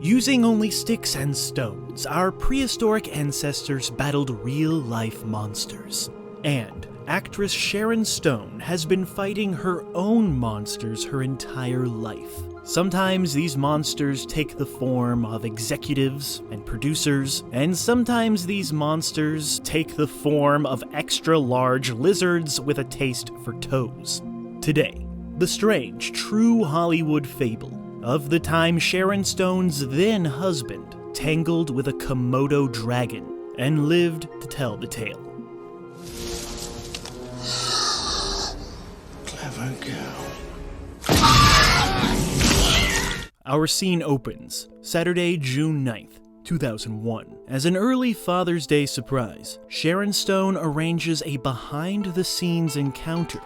Using only sticks and stones, our prehistoric ancestors battled real-life monsters. And actress Sharon Stone has been fighting her own monsters her entire life. Sometimes these monsters take the form of executives and producers, and sometimes these monsters take the form of extra-large lizards with a taste for toes. Today, the strange, true Hollywood fable of the time Sharon Stone's then-husband tangled with a Komodo dragon and lived to tell the tale. Clever girl. Our scene opens Saturday, June 9th, 2001. As an early Father's Day surprise, Sharon Stone arranges a behind-the-scenes encounter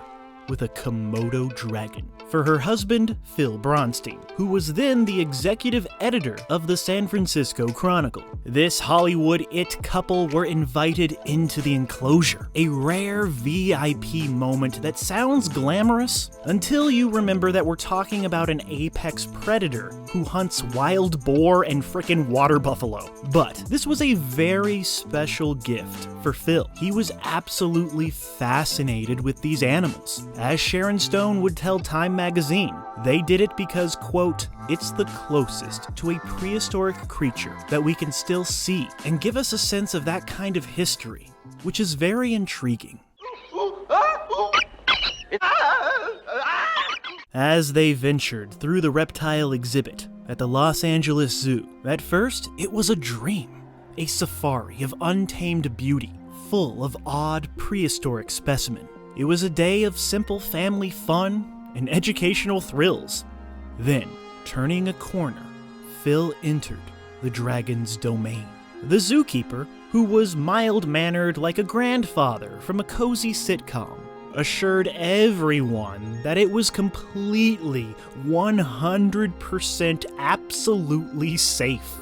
with a Komodo dragon for her husband, Phil Bronstein, who was then the executive editor of the San Francisco Chronicle. This Hollywood it couple were invited into the enclosure, a rare VIP moment that sounds glamorous until you remember that we're talking about an apex predator who hunts wild boar and frickin' water buffalo. But this was a very special gift for Phil. He was absolutely fascinated with these animals. As Sharon Stone would tell Time magazine, they did it because, quote, it's the closest to a prehistoric creature that we can still see and give us a sense of that kind of history, which is very intriguing. As they ventured through the reptile exhibit at the Los Angeles Zoo, at first it was a dream, a safari of untamed beauty, full of odd prehistoric specimens. It was a day of simple family fun and educational thrills. Then, turning a corner, Phil entered the dragon's domain. The zookeeper, who was mild-mannered like a grandfather from a cozy sitcom, assured everyone that it was completely, 100% absolutely safe.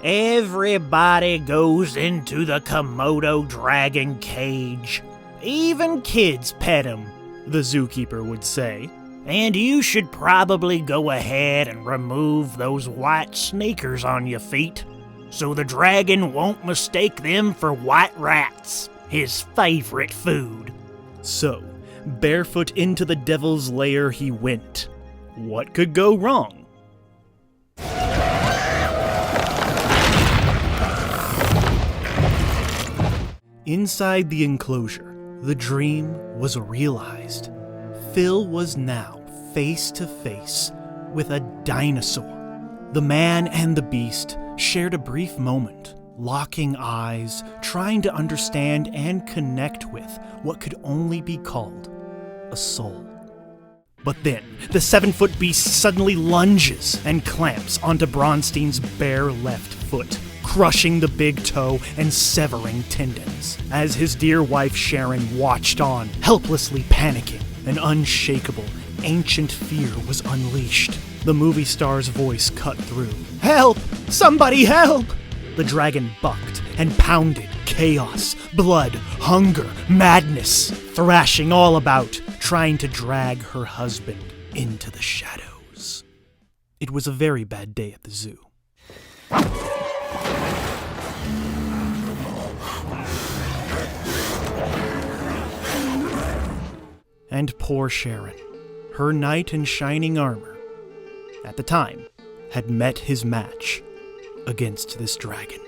Everybody goes into the Komodo dragon cage. Even kids pet him, the zookeeper would say. And you should probably go ahead and remove those white sneakers on your feet, so the dragon won't mistake them for white rats, his favorite food. So, barefoot into the devil's lair he went. What could go wrong? Inside the enclosure, the dream was realized. Phil was now face to face with a dinosaur. The man and the beast shared a brief moment, locking eyes, trying to understand and connect with what could only be called a soul. But then, the 7-foot beast suddenly lunges and clamps onto Bronstein's bare left foot, crushing the big toe and severing tendons. As his dear wife Sharon watched on, helplessly panicking, an unshakable, ancient fear was unleashed. The movie star's voice cut through. "Help! Somebody help!" The dragon bucked and pounded, chaos, blood, hunger, madness, thrashing all about, trying to drag her husband into the shadows. It was a very bad day at the zoo. And poor Sharon, her knight in shining armor, at the time, had met his match against this dragon.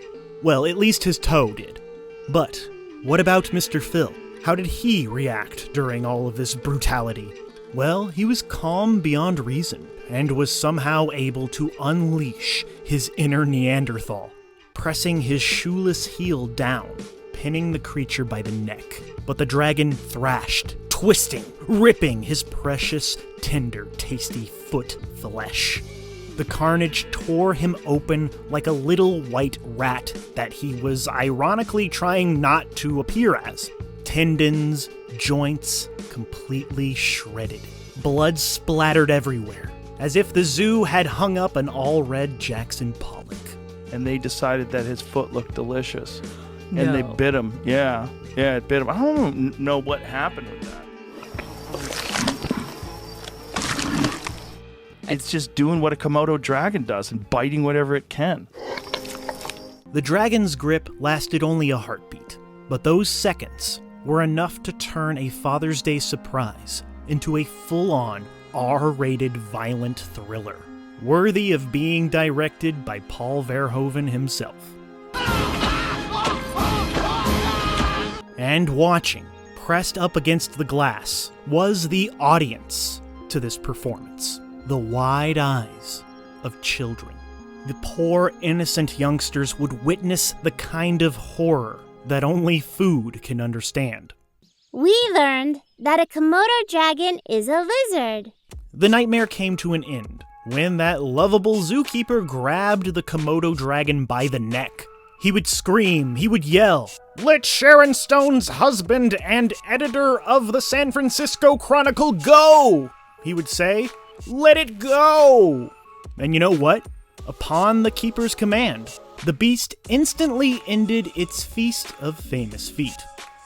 Well, at least his toe did. But what about Mr. Phil? How did he react during all of this brutality? Well, he was calm beyond reason, and was somehow able to unleash his inner Neanderthal, pressing his shoeless heel down, pinning the creature by the neck. But the dragon thrashed, twisting, ripping his precious, tender, tasty foot flesh. The carnage tore him open like a little white rat that he was ironically trying not to appear as. Tendons, joints, completely shredded. Blood splattered everywhere, as if the zoo had hung up an all-red Jackson Pollock. And they decided that his foot looked delicious. No. And they bit him. Yeah, it bit him. I don't know what happened with that. It's just doing what a Komodo dragon does and biting whatever it can. The dragon's grip lasted only a heartbeat, but those seconds were enough to turn a Father's Day surprise into a full-on R-rated violent thriller, worthy of being directed by Paul Verhoeven himself. And watching, pressed up against the glass, was the audience to this performance. The wide eyes of children. The poor, innocent youngsters would witness the kind of horror that only food can understand. We learned that a Komodo dragon is a lizard. The nightmare came to an end when that lovable zookeeper grabbed the Komodo dragon by the neck. He would scream, he would yell, "Let Sharon Stone's husband and editor of the San Francisco Chronicle go!" He would say, "Let it go!" And you know what? Upon the keeper's command, the beast instantly ended its feast of famous feet.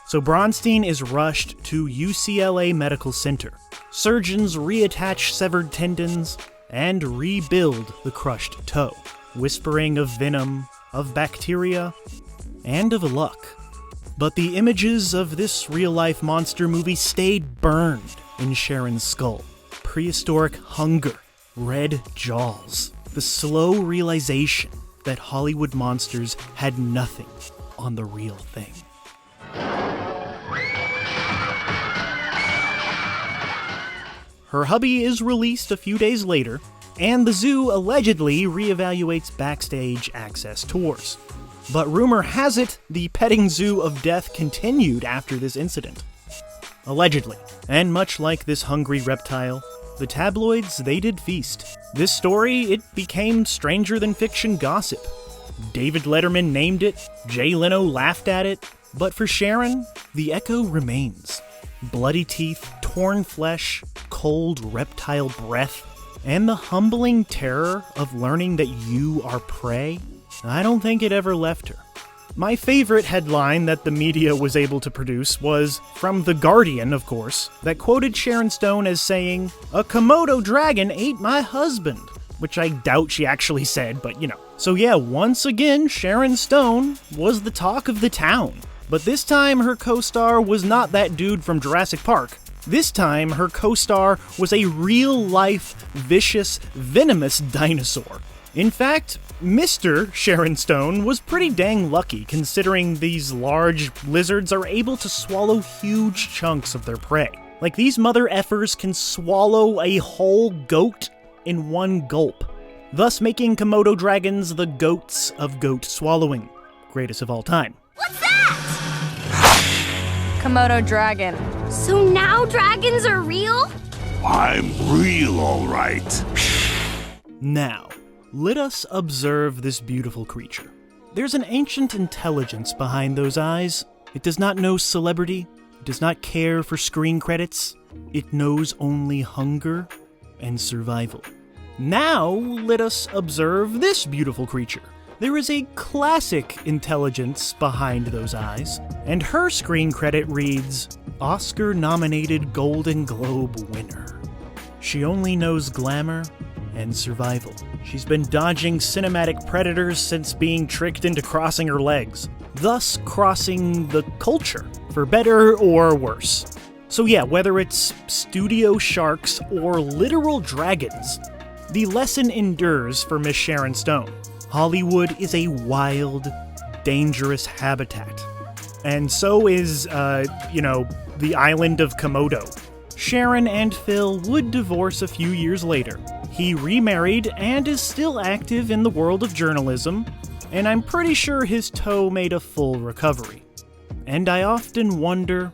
So Bronstein is rushed to UCLA Medical Center. Surgeons reattach severed tendons and rebuild the crushed toe, whispering of venom, of bacteria, and of luck. But the images of this real-life monster movie stayed burned in Sharon's skull. Prehistoric hunger, red jaws, the slow realization that Hollywood monsters had nothing on the real thing. Her hubby is released a few days later, and the zoo allegedly reevaluates backstage access tours. But rumor has it the petting zoo of death continued after this incident. Allegedly, and much like this hungry reptile, the tabloids, they did feast. This story, it became stranger than fiction gossip. David Letterman named it, Jay Leno laughed at it, but for Sharon, the echo remains. Bloody teeth, torn flesh, cold reptile breath, and the humbling terror of learning that you are prey, I don't think it ever left her. My favorite headline that the media was able to produce was from The Guardian, of course, that quoted Sharon Stone as saying, "A Komodo dragon ate my husband," which I doubt she actually said, but you know. So yeah, once again, Sharon Stone was the talk of the town. But this time, her co-star was not that dude from Jurassic Park. This time, her co-star was a real-life, vicious, venomous dinosaur. In fact, Mr. Sharon Stone was pretty dang lucky considering these large lizards are able to swallow huge chunks of their prey. Like, these mother effers can swallow a whole goat in one gulp, thus making Komodo dragons the goats of goat swallowing. Greatest of all time. What's that? Komodo dragon. So now dragons are real? I'm real, all right. Now, let us observe this beautiful creature. There's an ancient intelligence behind those eyes. It does not know celebrity. It does not care for screen credits. It knows only hunger and survival. Now, let us observe this beautiful creature. There is a classic intelligence behind those eyes, and her screen credit reads, Oscar-nominated Golden Globe winner. She only knows glamour and survival. She's been dodging cinematic predators since being tricked into crossing her legs, thus crossing the culture, for better or worse. So yeah, whether it's studio sharks or literal dragons, the lesson endures for Miss Sharon Stone. Hollywood is a wild, dangerous habitat. And so is, the island of Komodo. Sharon and Phil would divorce a few years later. He remarried and is still active in the world of journalism, and I'm pretty sure his toe made a full recovery. And I often wonder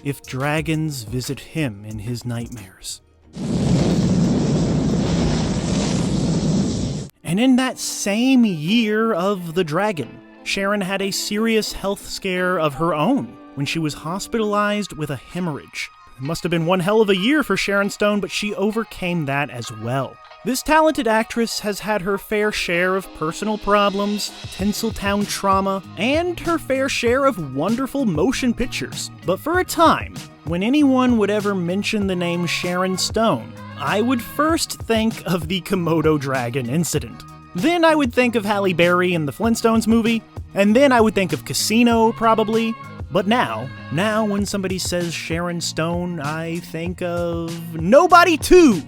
if dragons visit him in his nightmares. And in that same year of the dragon, Sharon had a serious health scare of her own when she was hospitalized with a hemorrhage. It must have been one hell of a year for Sharon Stone, but she overcame that as well. This talented actress has had her fair share of personal problems, Tinseltown trauma, and her fair share of wonderful motion pictures. But for a time, when anyone would ever mention the name Sharon Stone, I would first think of the Komodo dragon incident. Then I would think of Halle Berry in the Flintstones movie, and then I would think of Casino, probably. But now when somebody says Sharon Stone, I think of Nobody 2!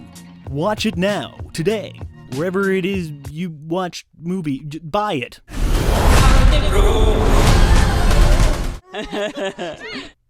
Watch it now, today, wherever it is you watch movie, buy it.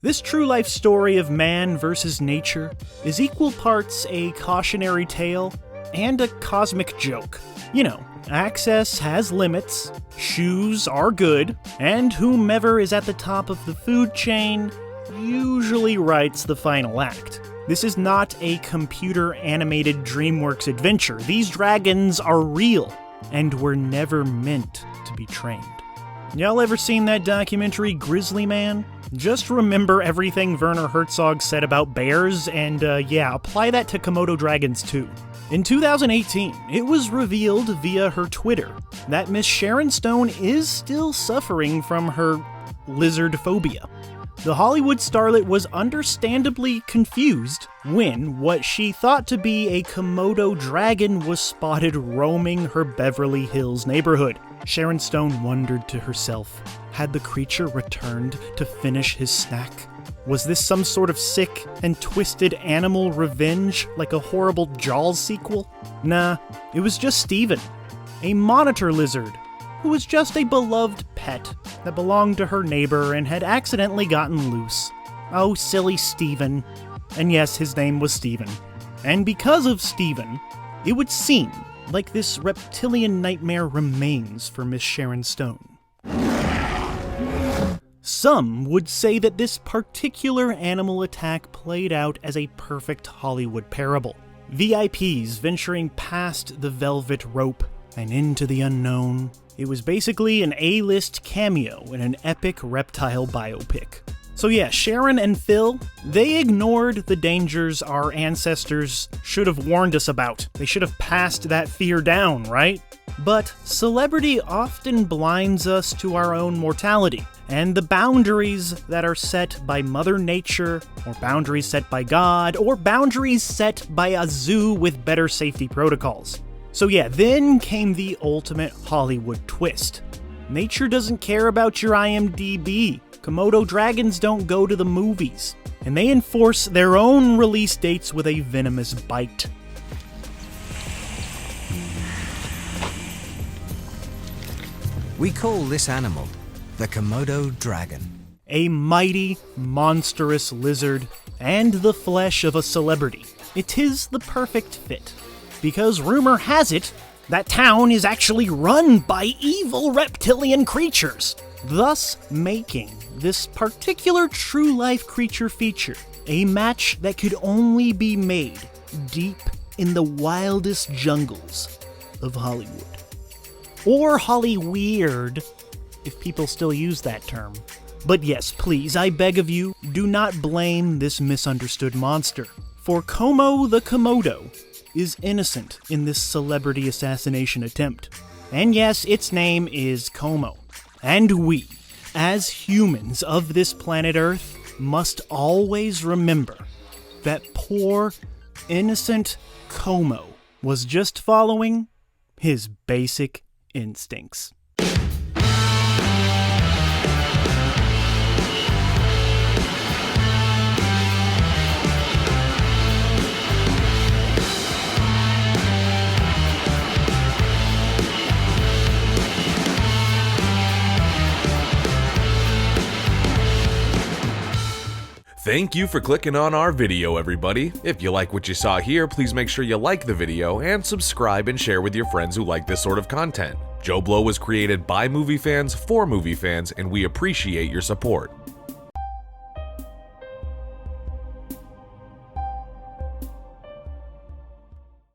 This true life story of man versus nature is equal parts a cautionary tale and a cosmic joke. You know, access has limits, shoes are good, and whomever is at the top of the food chain usually writes the final act. This is not a computer-animated DreamWorks adventure. These dragons are real, and were never meant to be trained. Y'all ever seen that documentary Grizzly Man? Just remember everything Werner Herzog said about bears, and apply that to Komodo dragons too. In 2018, it was revealed via her Twitter that Miss Sharon Stone is still suffering from her lizard phobia. The Hollywood starlet was understandably confused when what she thought to be a Komodo dragon was spotted roaming her Beverly Hills neighborhood. Sharon Stone wondered to herself, had the creature returned to finish his snack? Was this some sort of sick and twisted animal revenge, like a horrible Jaws sequel? Nah, it was just Steven, a monitor lizard, who was just a beloved pet that belonged to her neighbor and had accidentally gotten loose. Oh, silly Steven. And yes, his name was Steven. And because of Steven, it would seem like this reptilian nightmare remains for Miss Sharon Stone. Some would say that this particular animal attack played out as a perfect Hollywood parable. VIPs venturing past the velvet rope and into the unknown. It was basically an A-list cameo in an epic reptile biopic. So yeah, Sharon and Phil, they ignored the dangers our ancestors should have warned us about. They should have passed that fear down, right? But celebrity often blinds us to our own mortality and the boundaries that are set by Mother Nature, or boundaries set by God, or boundaries set by a zoo with better safety protocols. So yeah, then came the ultimate Hollywood twist. Nature doesn't care about your IMDb. Komodo dragons don't go to the movies, and they enforce their own release dates with a venomous bite. We call this animal the Komodo dragon. A mighty, monstrous lizard, and the flesh of a celebrity. It is the perfect fit, because rumor has it that town is actually run by evil reptilian creatures, thus making this particular true-life creature feature a match that could only be made deep in the wildest jungles of Hollywood. Or Hollyweird, if people still use that term. But yes, please, I beg of you, do not blame this misunderstood monster, for Como the Komodo is innocent in this celebrity assassination attempt. And yes, its name is Como. And we, as humans of this planet Earth, must always remember that poor, innocent Como was just following his basic instincts. Thank you for clicking on our video, everybody. If you like what you saw here, please make sure you like the video and subscribe and share with your friends who like this sort of content. Joe Blow was created by movie fans for movie fans, and we appreciate your support.